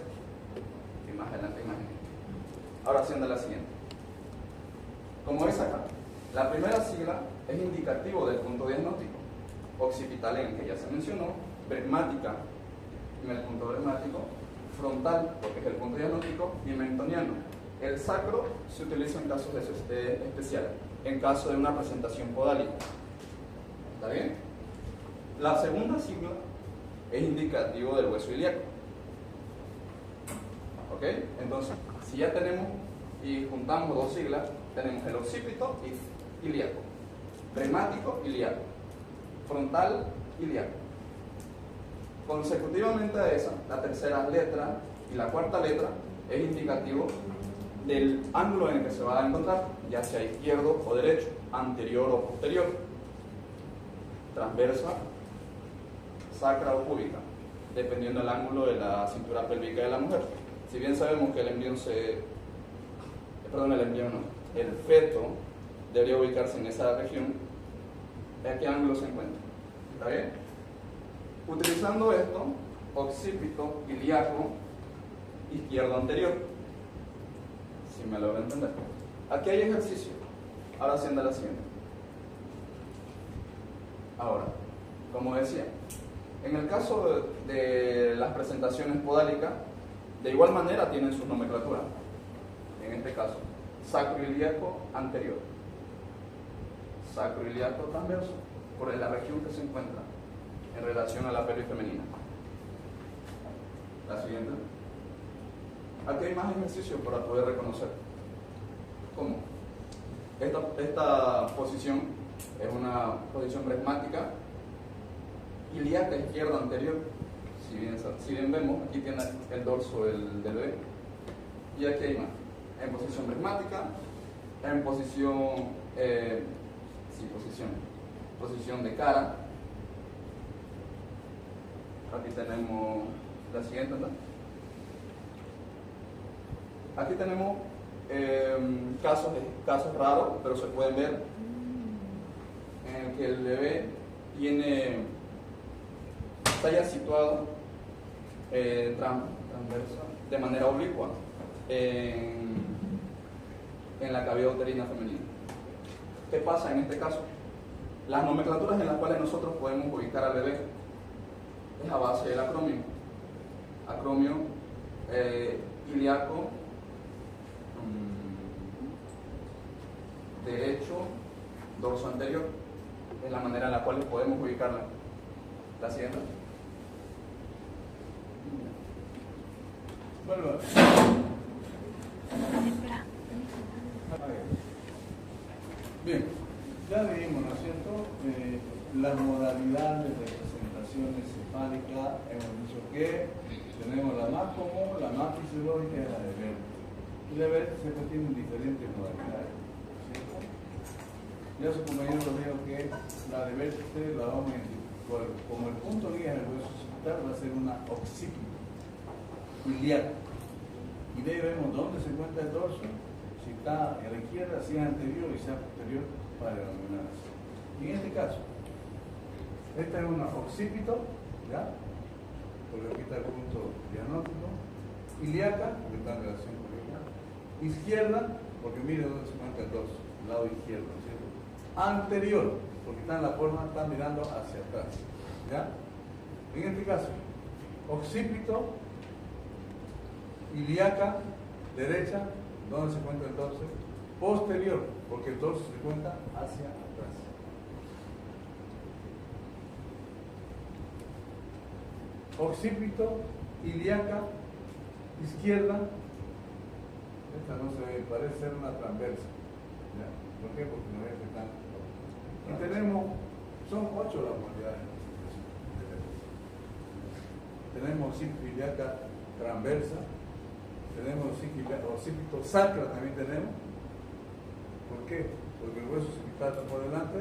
Y más adelante imaginen. Ahora haciendo la siguiente. Como ves acá, la primera sigla es indicativo del punto diagnóstico. Occipital, en el que ya se mencionó, bresmática en el punto bresmático, frontal, porque es el punto diagnóstico, y mentoniano. El sacro se utiliza en casos especiales, en caso de una presentación podálica. ¿Está bien? La segunda sigla es indicativo del hueso ilíaco. ¿Ok? Entonces, si ya tenemos y juntamos dos siglas, tenemos el occipito y ilíaco, bresmático, ilíaco, frontal, ilíaco. Consecutivamente a esa, la tercera letra y la cuarta letra es indicativo del ángulo en el que se va a encontrar, ya sea izquierdo o derecho, anterior o posterior, transversa, sacra o púbica, dependiendo del ángulo de la cintura pélvica de la mujer. Si bien sabemos que el feto debería ubicarse en esa región, ¿a qué ángulo se encuentra? ¿Está bien? Utilizando esto, occipito, ilíaco, izquierdo anterior. Si me logro entender. Aquí hay ejercicio. Ahora haciendo la siguiente. Ahora, como decía, en el caso de las presentaciones podálicas, de igual manera tienen su nomenclatura. En este caso, sacroilíaco anterior, sacroilíaco transverso, por la región que se encuentra en relación a la pelvis femenina. La siguiente. Aquí hay más ejercicios para poder reconocer. ¿Cómo? Esta posición es una posición bresmática, ilíaca izquierda anterior. Si bien vemos, aquí tiene el dorso del bebé. Y aquí hay más. En posición bresmática, en posición de cara. Aquí tenemos la siguiente, ¿no? Aquí tenemos casos raros, pero se pueden ver en el que el bebé está ya situado transverso, de manera oblicua en la cavidad uterina femenina. ¿Qué pasa en este caso? Las nomenclaturas en las cuales nosotros podemos ubicar al bebé es a base del acromio. Acromio ilíaco derecho, dorso anterior. Es la manera en la cual podemos ubicarla. ¿La siguiente? Vuelva. Bien, ya vimos, ¿no es cierto? Las modalidades de presentación cefálica, hemos dicho que tenemos la más común, la más fisiológica y la de Bert. Y la Bert siempre tiene diferentes modalidades, ¿cierto? Ya su compañero lo dijo que la de Bert la vamos a identificar como el punto guía del hueso occipital, va a ser una occipito ilíaca. Y de ahí vemos dónde se encuentra el dorso, si está a la izquierda, si es anterior y si es posterior, para denominarse. Y en este caso, esta es una occipito, ¿ya? Porque aquí está el punto diagnóstico. Ilíaca, porque está en relación con ella. Izquierda, porque mire dónde se encuentra el dorso, el lado izquierdo, ¿cierto? Anterior, porque está en la forma, está mirando hacia atrás, ¿ya? En este caso, occipito ilíaca derecha, ¿dónde se encuentra el dorso? Posterior, porque el dorso se cuenta hacia atrás. Occipito, ilíaca izquierda. Esta no se ve, parece ser una transversa. ¿Ya? ¿Por qué? Porque no es tan. Y tenemos, son 8 las modalidades. Tenemos occipito ilíaca transversa, tenemos occipito sacra también tenemos. ¿Por qué? Porque el hueso occipital está por delante,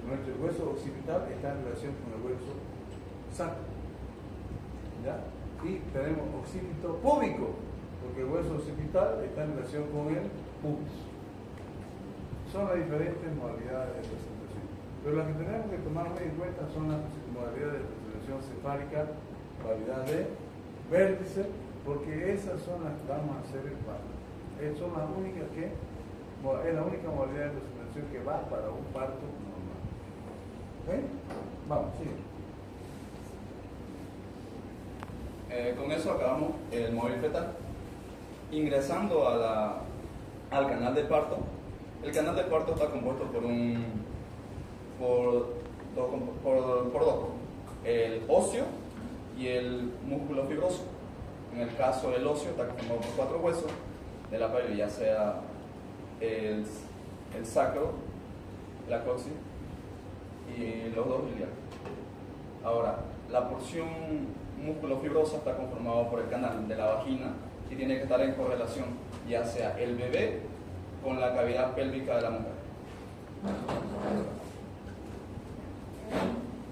nuestro hueso occipital está en relación con el hueso sacro. ¿Ya? Y tenemos occipito púbico, porque el hueso occipital está en relación con el pubis. Son las diferentes modalidades de representación. Pero las que tenemos que tomar muy en cuenta son las modalidades de representación cefálica, modalidad de vértice, porque esas son las que vamos a hacer el parto. Son las únicas que, es la única modalidad de representación que va para un parto normal. ¿Ok? Vamos, sigue. Con eso acabamos el móvil fetal. Ingresando al canal de parto, el canal de parto está compuesto por dos, el óseo y el músculo fibroso. En el caso del óseo está conformado por 4 huesos de la pelvis, ya sea el sacro, la coxis y los 2 ilíacos. Ahora, la porción músculo fibrosa está conformado por el canal de la vagina y tiene que estar en correlación, ya sea el bebé con la cavidad pélvica de la mujer.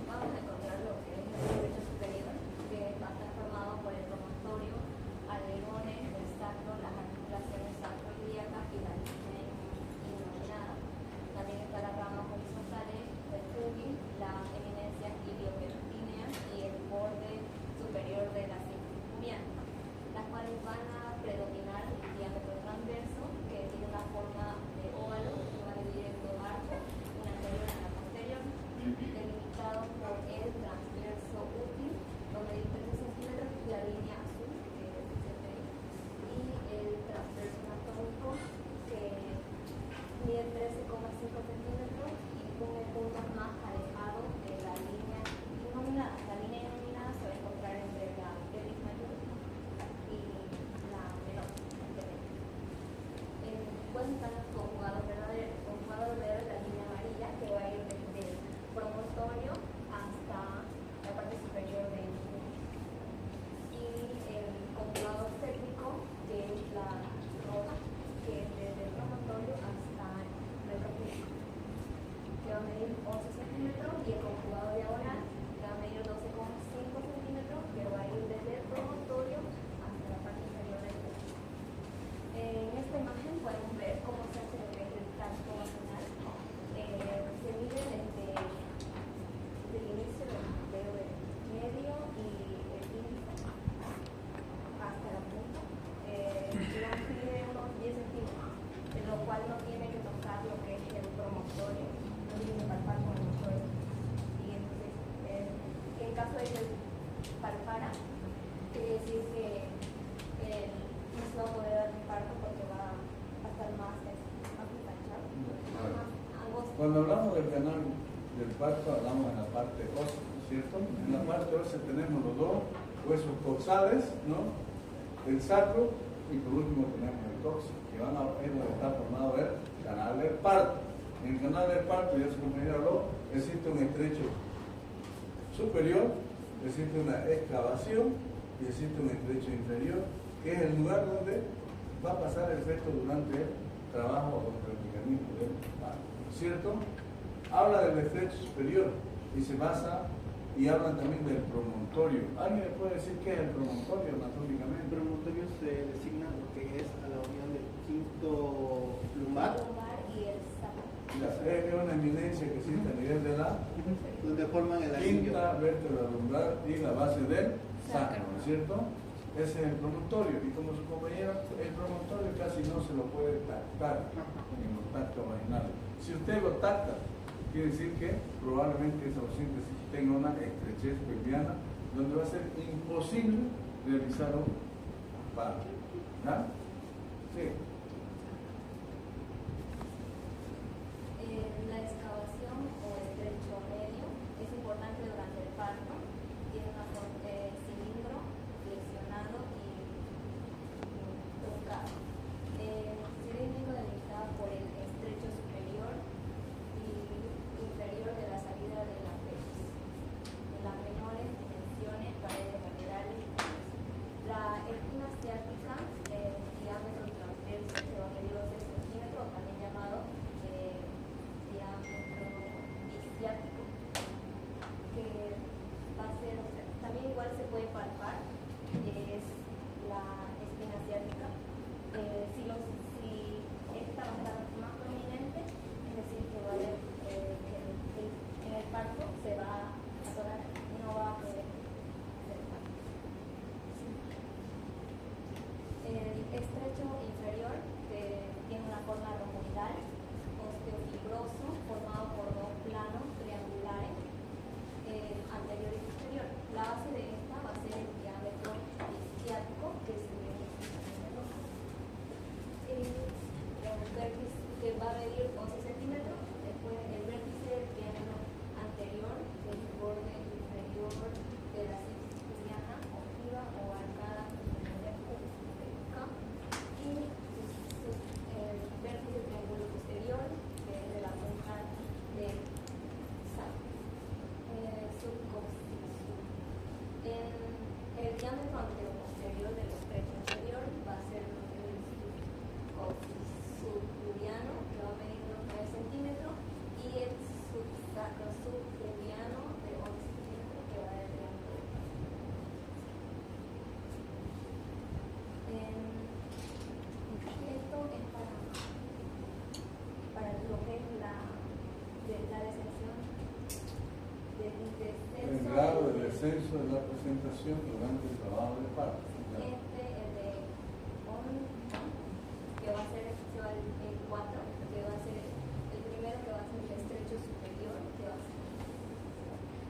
Vamos a encontrar lo que es el pecho superior, que va a estar formado por el promontorio, alerones, el sacro, las articulaciones sacroiliacas y la línea inominada. También está las ramas horizontales del pubis, las eminencias ilioperotíneas y el borde superior de la cintura pubiana, las cuales van a predominar el diámetro transverso, que tiene una forma de óvalo, que va a dividir en 2 arcos, una anterior y una posterior, delimitado por el transverso útil, donde mide 13 centímetros, la línea azul, que es el CPI, y el transverso anatómico, que mide 13,5 centímetros y con el punto más alejado de la línea inominada. La línea inominada se va a encontrar entre la pelvis mayor y la menor. Cuentan con jugador verdadero, la línea amarilla, que va a ir desde el promontorio hasta la parte superior del pubis. Y el conjugador técnico, que es la roja, que es desde el promontorio hasta el capullo, que va a medir 11 centímetros, y el conjugador diagonal, que va a medir 12,5 centímetros, que va a ir desde el promontorio hasta la parte inferior del pubis. En esta imagen podemos ver cómo se hace lo que es el tacto vaginal. Se mide desde el inicio del dedo medio y el índice hasta la punta. Mide unos 10 centímetros, en lo cual no tiene que tocar lo que es el promontorio, no tiene que palpar con el suelo. Y entonces, en caso de que palpara, quiere decir que no se va a poder dar un parto porque va a estar más ensanchado, más angosto. Cuando hablamos del canal del parto, hablamos en la parte ósea, ¿cierto? En la parte ósea tenemos los 2 huesos coxales, ¿no? El sacro, y por último tenemos el coxis, que es donde está formado el canal del parto. En el canal del parto, ya su compañero habló, existe un estrecho superior, existe una excavación y existe un estrecho inferior, que es el lugar donde va a pasar el feto durante el trabajo o el mecanismo del parto, ¿cierto? Habla del estrecho superior y se basa, y hablan también del promontorio. ¿Alguien me puede decir qué es el promontorio anatómicamente? El promontorio se designa lo que es a la unión del quinto lumbar, Y el sacro. Es una eminencia que existe a nivel de la donde forman el anillo. quinta vértebra lumbar y la base del sacro, ¿no es cierto? Ese es el promontorio, y como su compañera, el promontorio casi no se lo puede tactar en los tactos vaginales. Si usted lo tacta, quiere decir que probablemente esa paciente tenga una estrechez pelviana, donde va a ser imposible realizar un parto. ¿Ya? Sí. La excavación o estrecho medio es importante durante el parto. Tiene una cilindro flexionado y truncado. Cilíndrico delimitado por el estrecho superior y inferior de la salida de la pelvis. En las menores dimensiones, paredes laterales. La espina ciática, diámetro transverso de 12 centímetros, también llamado diámetro isquiático, que va a ser, o sea, también igual se puede palpar, es la espina ciática. Si esta va a estar más prominente, es decir, que va a haber, en el parto se va a atorar y no va a poder hacer parto. El estrecho inferior, que tiene una forma romboidal, osteofibroso, formado por dos planos triangulares, anterior y posterior. La base de esta va a ser el diámetro isquiático, que se ve en el vértice, que va a medir 11 centímetros. Después el vértice viene anterior del borde inferior de la cistiana, ojiva o arcada y el vértice triángulo posterior, que es de la punta del subcoccygeus. El diámetro anteroposterior del estrecho inferior va a ser el subcoccygeano, que va a medir unos 9 centímetros, y el subsacrosubclaviano de 11 centímetros, que va del triángulo. Esto es para lo que es la descensión del descenso. El grado de descenso de la presentación durante el trabajo de parto. ¿Ya? El de 1, que va a ser el 4, que va a ser el primero, que va a ser el estrecho superior, que va a ser.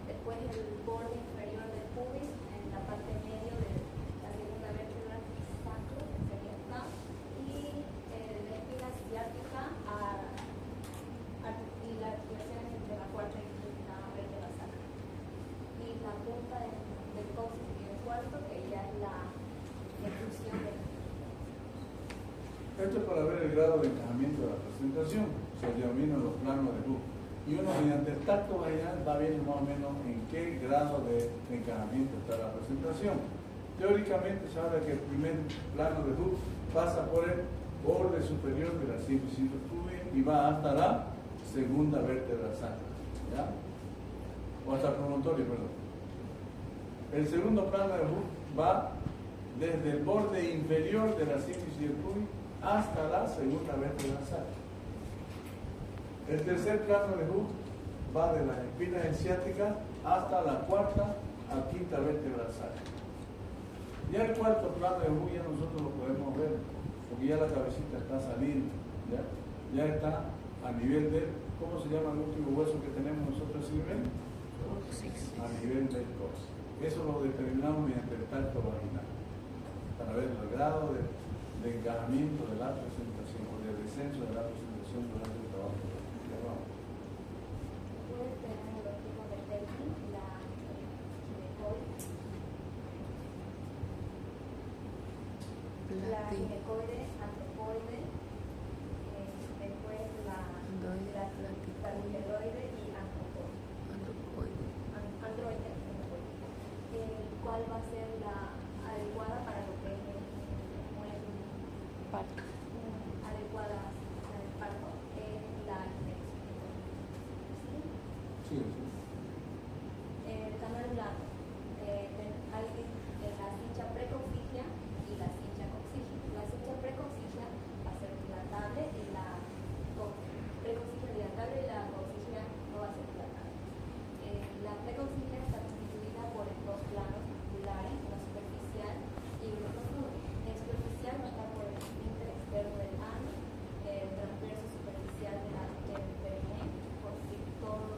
Después el borde inferior del pubis, en la parte medio de la segunda vértebra sacro, que sería acá, y la espina ciática y la articulación entre la cuarta y quinta vértebra sacra. Y la punta del coxis y el cuarto, que ya es la exclusión del. Esto es para ver el grado de encajamiento de la presentación. Se denominan los planos de Hooke. Y uno mediante el tacto vaginal va viendo más o menos en qué grado de encajamiento está la presentación. Teóricamente se habla que el primer plano de Hooke pasa por el borde superior de la sífisis pubis y va hasta la segunda vértebra sacra. ¿Ya? O hasta el promontorio, perdón. El segundo plano de Hooke va desde el borde inferior de la sífisis pubis hasta la segunda vértebra sacra. El tercer plano de Hooke va de las espinas ciáticas hasta la cuarta a quinta vértebra sacra. Ya el cuarto plano de Hooke ya nosotros lo podemos ver, porque ya la cabecita está saliendo, ya está a nivel del, ¿cómo se llama el último hueso que tenemos nosotros a ese nivel? A nivel del coxis. Eso lo determinamos mediante el tacto vaginal, para ver el grado de encajamiento de la presentación o de descenso de la presentación durante el trabajo. Puede tener los tipos de pelvis, la ginecoide, antropoide, después la ginecoide y androide, cuál va a ser la adecuada para lo que es Parto. adecuada al parto, es la ginecoide. Sí, sí. El canal blanco, hay la cincha precoxigia y la cincha coxigia. La cincha precoxigia va a ser dilatable y la precoxigia dilatable y la coxigia no va a ser dilatable. La precoxigia está constituida por dos planos angulares, uno superficial y uno profundo. El superficial va a estar por el esfínter externo del ano, el transverso superficial del perineo, constrictor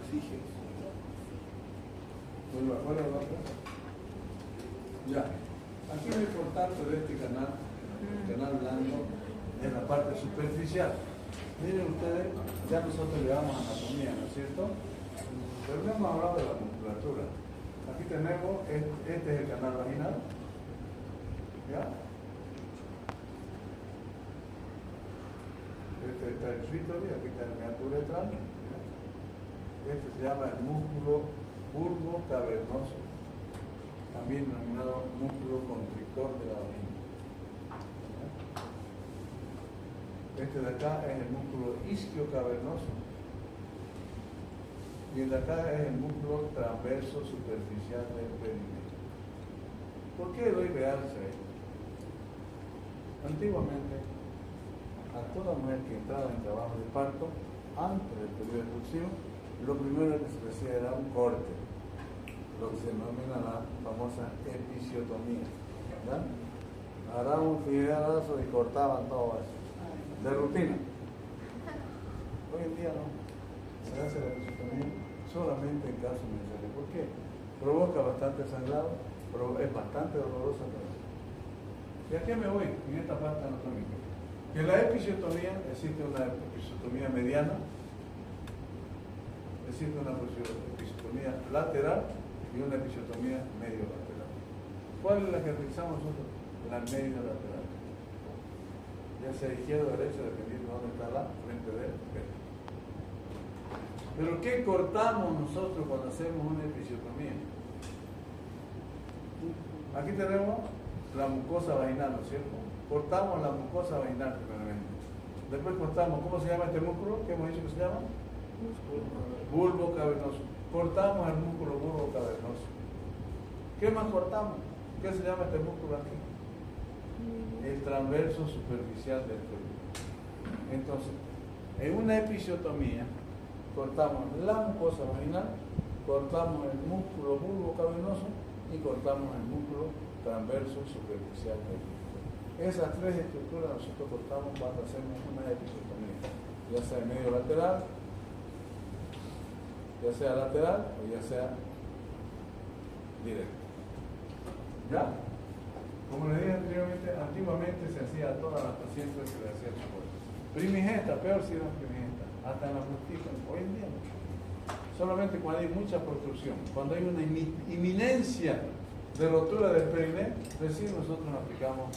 exige. ¿Estoy de acuerdo, doctor? Ya. Aquí lo importante de este canal, el canal blando, es la parte superficial. Miren ustedes, ya nosotros llevamos anatomía, ¿no es cierto? Pero no hemos hablado de la musculatura. Aquí tenemos, este es el canal vaginal. ¿Ya? Este está el clítoris, aquí está el meato uretral. Este se llama el músculo bulbo cavernoso, también denominado músculo constrictor de la vagina. Este de acá es el músculo isquio cavernoso y el de acá es el músculo transverso superficial del perineo. ¿Por qué doy realce a esto? Antiguamente, a toda mujer que entraba en trabajo de parto, antes del periodo de expulsión, lo primero que se le hacía era un corte, lo que se denomina la famosa episiotomía. ¿Verdad? Agarraban un fiderazo y cortaban todo eso, de rutina. Hoy en día no, se hace la episiotomía solamente en casos necesarios. ¿Por qué? Provoca bastante sangrado, pero es bastante dolorosa también. ¿Y a qué me voy en esta parte anatómica? Que en la episiotomía existe una episiotomía mediana, existe una episiotomía lateral y una episiotomía medio lateral. ¿Cuál es la que realizamos nosotros? La medio lateral. Ya sea izquierda o derecha, dependiendo de dónde está la frente del pecho. Pero ¿qué cortamos nosotros cuando hacemos una episiotomía? Aquí tenemos la mucosa vaginal, ¿no es cierto? Cortamos la mucosa vaginal primeramente. Después cortamos, ¿cómo se llama este músculo? ¿Qué hemos dicho que se llama? Bulbo cavernoso. Cortamos el músculo bulbo cavernoso. ¿Qué más cortamos? ¿Qué se llama este músculo aquí? El transverso superficial del perineo. Entonces, en una episiotomía, cortamos la mucosa vaginal, cortamos el músculo bulbo cavernoso y cortamos el músculo transverso superficial del perineo. Esas tres estructuras nosotros cortamos cuando hacemos una episiotomía, ya sea medio lateral, ya sea lateral o ya sea directo. ¿Ya? Como le dije anteriormente, antiguamente se hacía a todas las pacientes que le hacían su cuerpo. Primigesta, peor si eran primigesta, hasta en la fructífera, hoy en día no. Solamente cuando hay mucha protrusión, cuando hay una inminencia de rotura del perineo, recién nosotros aplicamos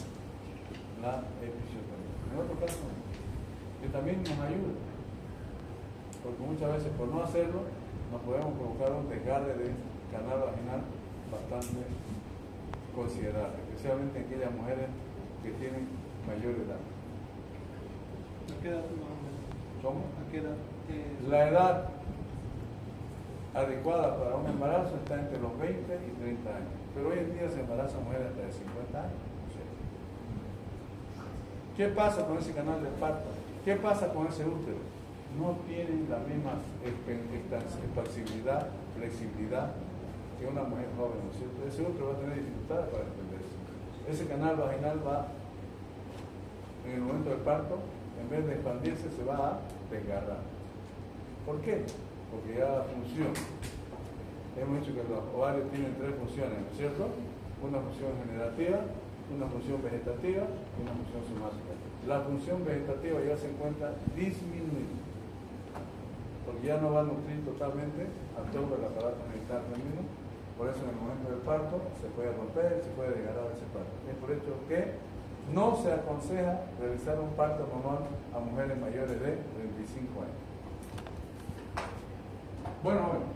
la episiotomía. En otro caso, que también nos ayuda, porque muchas veces por no hacerlo, nos podemos provocar un desgarre del canal vaginal bastante considerable, especialmente en aquellas mujeres que tienen mayor edad. ¿A qué edad más o menos? ¿Cómo? ¿A qué edad? La edad adecuada para un embarazo está entre los 20 y 30 años, pero hoy en día se embarazan mujeres hasta de 50 años. ¿Qué pasa con ese canal de parto? ¿Qué pasa con ese útero? No tienen la misma expansibilidad, flexibilidad que una mujer joven, ¿no es cierto? Ese útero va a tener dificultades para extenderse. Ese canal vaginal va, en el momento del parto, en vez de expandirse, se va a desgarrar. ¿Por qué? Porque ya la función, hemos dicho que los ovarios tienen tres funciones, ¿no es cierto? Una función generativa, una función vegetativa y una función somática. La función vegetativa ya se encuentra disminuida, porque ya no va a nutrir totalmente a todo el aparato genital femenino. Por eso en el momento del parto se puede romper, se puede desgarrar ese parto. Es por hecho que no se aconseja realizar un parto normal a mujeres mayores de 35 años. Bueno,